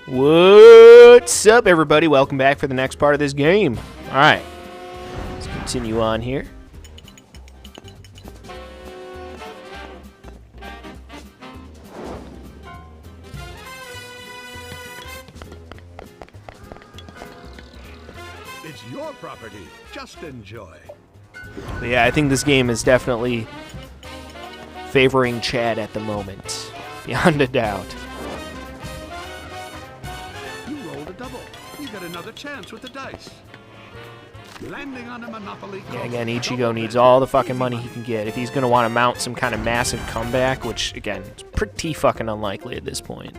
What's up, everybody? Welcome back for the next part of this game. Alright, let's continue on here. It's your property. Just enjoy. But yeah, I think this game is definitely favoring Chad at the moment, beyond a doubt. You rolled a double. You get another chance with the dice. Landing on a monopoly. Yeah, again, Ichigo needs all the fucking money he can get if he's going to want to mount some kind of massive comeback, which, again, is pretty fucking unlikely at this point.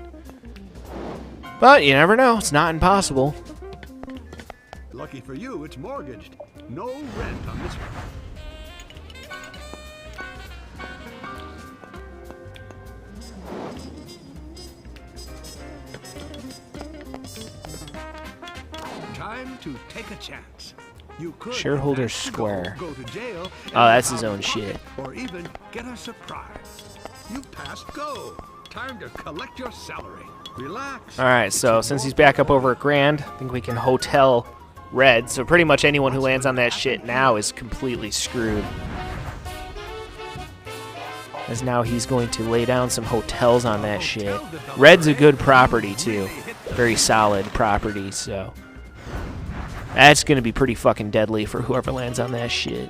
But you never know. It's not impossible. Lucky for you, it's mortgaged. No rent on this one. Time to take a chance. You could Shareholder Square. Go to jail. Oh, that's his own shit. Or even get a surprise. You passed go. Time to collect your salary. Relax. All right, so since he's back up over a grand, I think we can hotel Red. So pretty much anyone who lands on that shit now is completely screwed. As now he's going to lay down some hotels on that shit. Red's a good property too. Very solid property, so that's going to be pretty fucking deadly for whoever lands on that shit.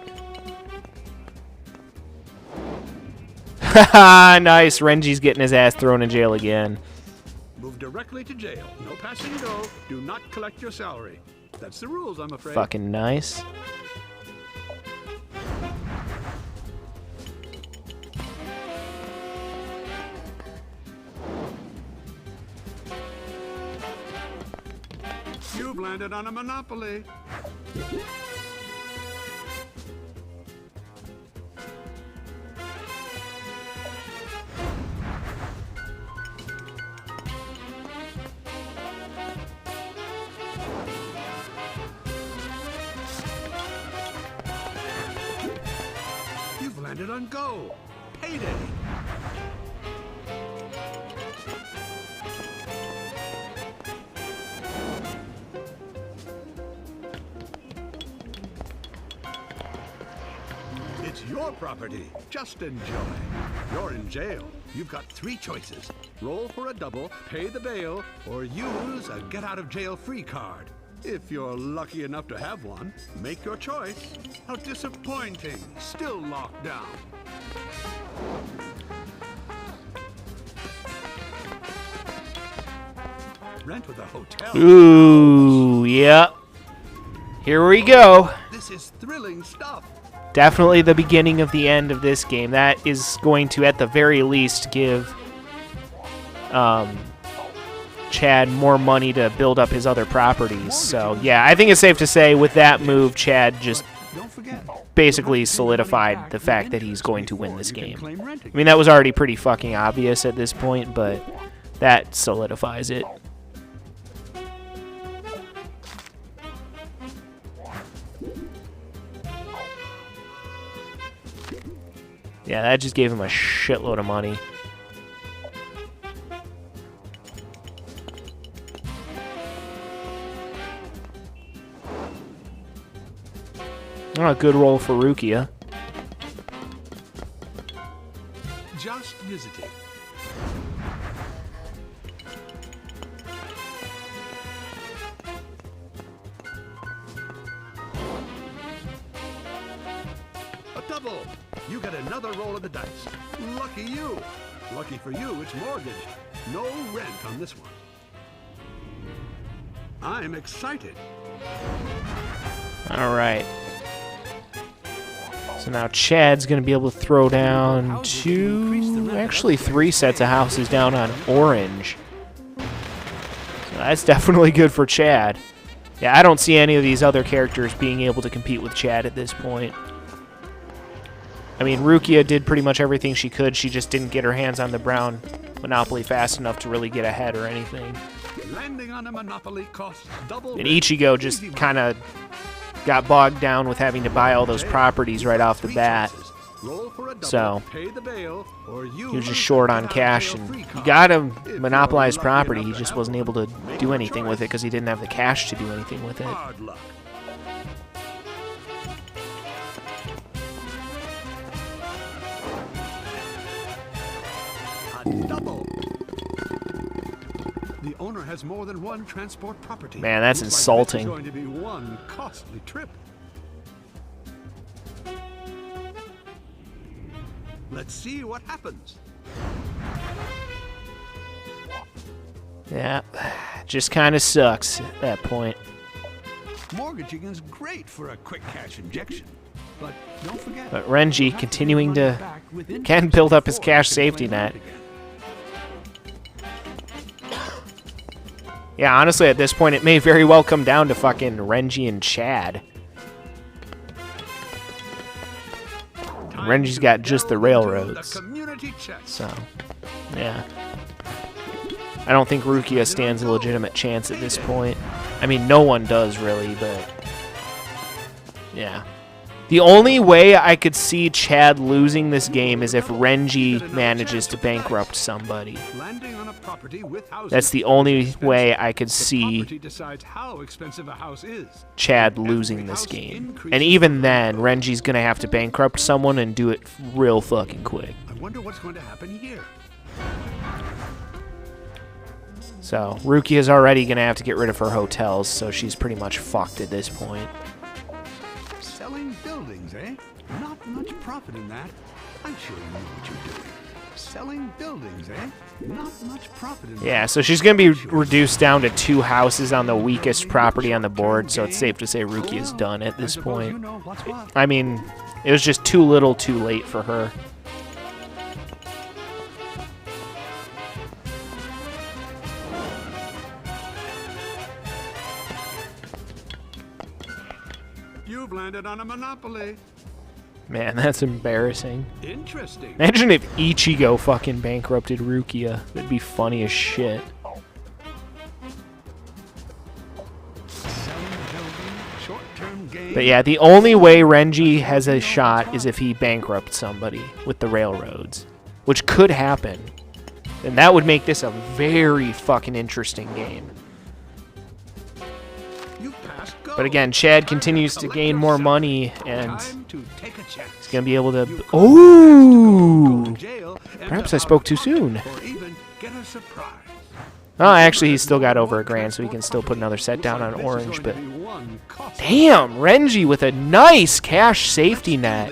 Haha, nice. Renji's getting his ass thrown in jail again. Move directly to jail. No passing go. Do not collect your salary. That's the rules, I'm afraid. Fucking nice. You've landed on a monopoly. You've landed on go. Payday. It's your property. Just enjoy. You're in jail. You've got three choices. Roll for a double, pay the bail, or use a get-out-of-jail-free card. If you're lucky enough to have one, make your choice. How disappointing. Still locked down. Rent with a hotel. Ooh, yep. Here we go. This is thrilling stuff. Definitely the beginning of the end of this game. That is going to, at the very least, give Chad more money to build up his other properties. So, yeah, I think it's safe to say with that move, Chad just basically solidified the fact that he's going to win this game. I mean, that was already pretty fucking obvious at this point, but that solidifies it. Yeah, that just gave him a shitload of money. Oh, a good roll for Rukia. Just visiting. A double. You get another roll of the dice. Lucky you. Lucky for you, it's mortgaged. No rent on this one. I'm excited. All right. So now Chad's going to be able to throw down actually three sets of houses down on orange. So that's definitely good for Chad. Yeah, I don't see any of these other characters being able to compete with Chad at this point. I mean, Rukia did pretty much everything she could. She just didn't get her hands on the brown Monopoly fast enough to really get ahead or anything. Landing on a Monopoly costs double. And Ichigo just kind of got bogged down with having to buy all those properties right off the bat. Roll for a double, So pay the bail, or he was just short on cash, and he got a monopolized property. He just wasn't able to do anything with it because he didn't have the cash to do anything with it. Hard luck. A double. The owner has more than one transport property. Man, that's Looks insulting. Like this is going to be one costly trip. Let's see what happens. Yeah, just kind of sucks at that point. Mortgaging is great for a quick cash injection, but don't forget. But Renji continuing to can build up his cash safety net. Yeah, honestly, at this point, it may very well come down to fucking Renji and Chad. Renji's got just the railroads. So, yeah. I don't think Rukia stands a legitimate chance at this point. I mean, no one does, really, but... yeah. The only way I could see Chad losing this game is if Renji manages to bankrupt somebody. That's the only way I could see Chad losing this game. And even then, Renji's going to have to bankrupt someone and do it real fucking quick. I wonder what's going to happen here. So, Rukia's already going to have to get rid of her hotels, so she's pretty much fucked at this point. Selling buildings, eh? Not much profit in that. I'm sure you know what you're doing. Selling buildings, eh? Not much profit in that. Yeah, so she's going to be reduced down to 2 houses on the weakest property on the board, so it's safe to say Rukia's done at this point. I mean, it was just too little too late for her. You've landed on a monopoly. Man, that's embarrassing. Interesting. Imagine if Ichigo fucking bankrupted Rukia. That'd be funny as shit. But yeah, the only way Renji has a shot is if he bankrupts somebody with the railroads, which could happen. And that would make this a very fucking interesting game. But again, Chad continues to gain more money, and he's going to be able to... Ooh! Perhaps I spoke too soon. Oh, actually, he's still got over $1,000, so he can still put another set down on orange, but... Damn, Renji with a nice cash safety net.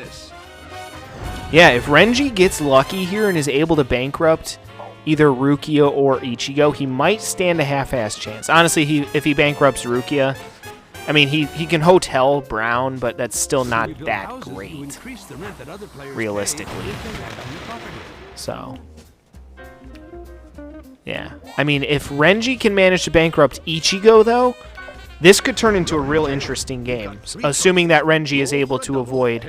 Yeah, if Renji gets lucky here and is able to bankrupt either Rukia or Ichigo, he might stand a half-ass chance. Honestly, if he bankrupts Rukia... I mean, he can hotel Brown, but that's still not that great, realistically. So, yeah. I mean, if Renji can manage to bankrupt Ichigo, though, this could turn into a real interesting game, assuming that Renji is able to avoid,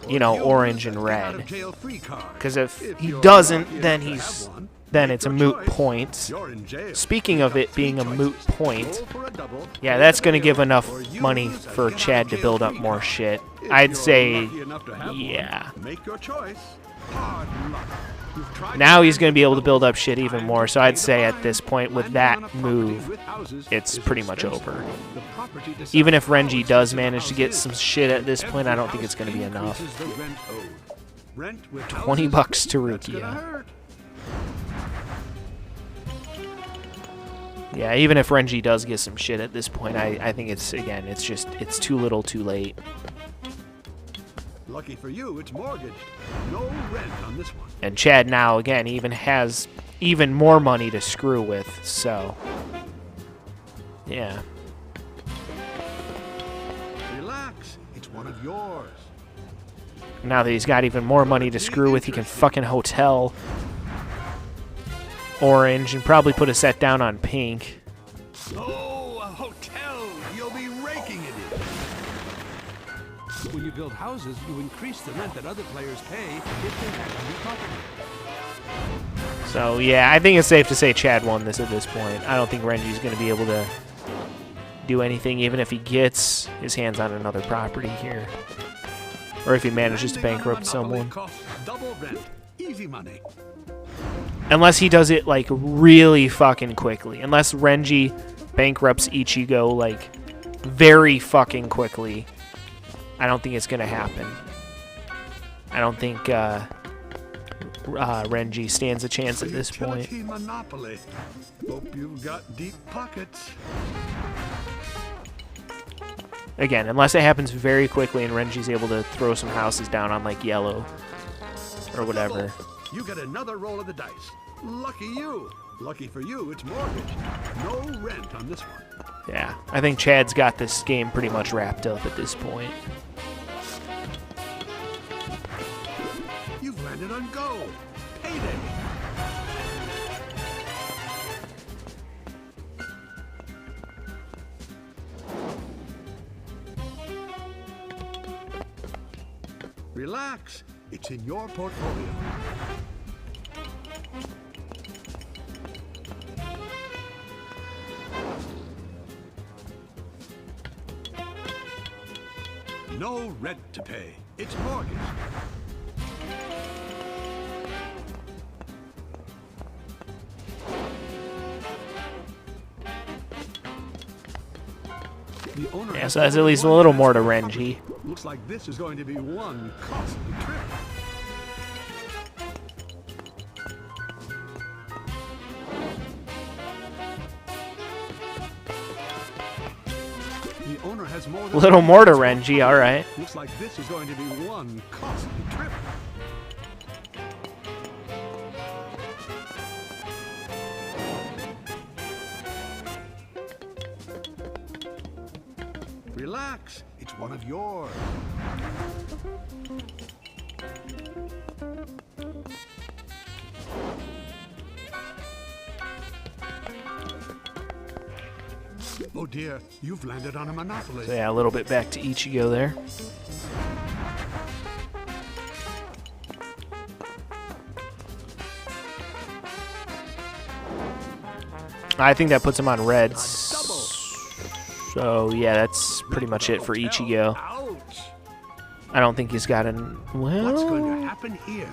you know, orange and red. Because if he doesn't, then it's a moot point. Speaking of it being a moot point, yeah, that's going to give enough money for Chad to build up more shit. I'd say, yeah. Now he's going to be able to build up shit even more, so I'd say at this point with that move, it's pretty much over. Even if Renji does manage to get some shit at this point, I don't think it's going to be enough. $20 to Rukia. Yeah, even if Renji does get some shit at this point, I think it's, again, it's too little too late. Lucky for you, it's mortgaged. No rent on this one. And Chad now, again, even has even more money to screw with, so... yeah. Relax, it's one of yours. Now that he's got even more money to screw with, he can fucking hotel orange and probably put a set down on pink. Oh, a hotel! You'll be raking it in. When you build houses, you increase the rent that other players pay if they have a new property. So, yeah, I think it's safe to say Chad won this at this point. I don't think Renji's going to be able to do anything, even if he gets his hands on another property here. Or if he manages to bankrupt someone. Costs double rent. Easy money. Unless he does it, like, really fucking quickly. Unless Renji bankrupts Ichigo, like, very fucking quickly. I don't think it's going to happen. I don't think Renji stands a chance at this point. Monopoly. Hope you've got deep pockets. Again, unless it happens very quickly and Renji's able to throw some houses down on, like, yellow or whatever. You get another roll of the dice. Lucky you. Lucky for you, it's mortgage. No rent on this one. Yeah, I think Chad's got this game pretty much wrapped up at this point. You've landed on gold. Payday. Relax. It's in your portfolio. No rent to pay. It's mortgage. The owner Yeah, so that's at least a little more to Renji. Looks like this is going to be one costly trip. The owner has more than A little more to Renji, alright. Looks like this is going to be one costly trip. Relax, it's one of yours. Oh dear, you've landed on a monopoly. So yeah, a little bit back to Ichigo there. I think that puts him on reds. So yeah, that's pretty much it for Ichigo. Ouch. I don't think he's got an... What's going Well... to happen here?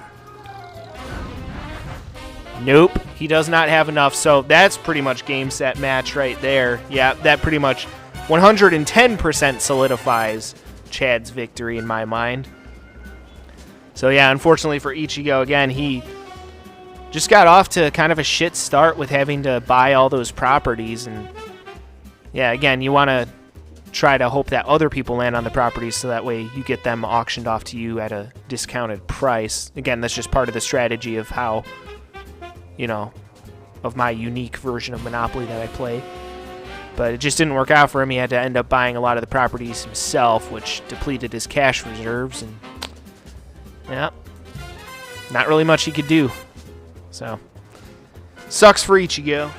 Nope, he does not have enough, so that's pretty much game, set, match right there. Yeah, that pretty much 110% solidifies Chad's victory in my mind. So yeah, unfortunately for Ichigo, again, he just got off to kind of a shit start with having to buy all those properties. And yeah, again, you want to try to hope that other people land on the properties so that way you get them auctioned off to you at a discounted price. Again, that's just part of the strategy of how... you know, of my unique version of Monopoly that I play. But it just didn't work out for him. He had to end up buying a lot of the properties himself, which depleted his cash reserves. And, yeah, not really much he could do. So, sucks for Ichigo.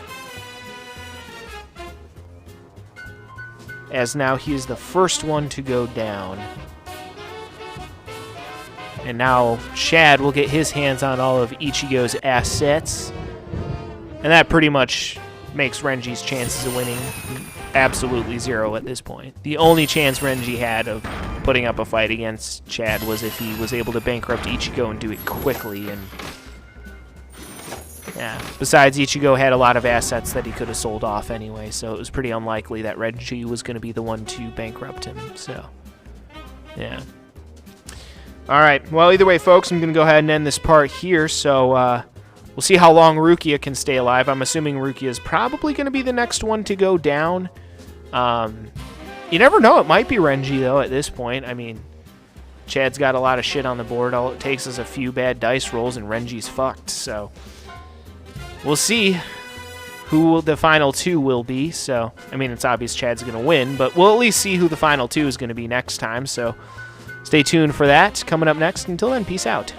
As now he is the first one to go down. And now Chad will get his hands on all of Ichigo's assets. And that pretty much makes Renji's chances of winning absolutely zero at this point. The only chance Renji had of putting up a fight against Chad was if he was able to bankrupt Ichigo and do it quickly. And yeah, besides, Ichigo had a lot of assets that he could have sold off anyway, so it was pretty unlikely that Renji was going to be the one to bankrupt him. So, yeah. Alright, well, either way, folks, I'm going to go ahead and end this part here, so we'll see how long Rukia can stay alive. I'm assuming Rukia is probably going to be the next one to go down. You never know, it might be Renji, though, at this point. I mean, Chad's got a lot of shit on the board. All it takes is a few bad dice rolls, and Renji's fucked, so we'll see who the final two will be. So, I mean, it's obvious Chad's going to win, but we'll at least see who the final two is going to be next time, so... stay tuned for that. Coming up next. Until then, peace out.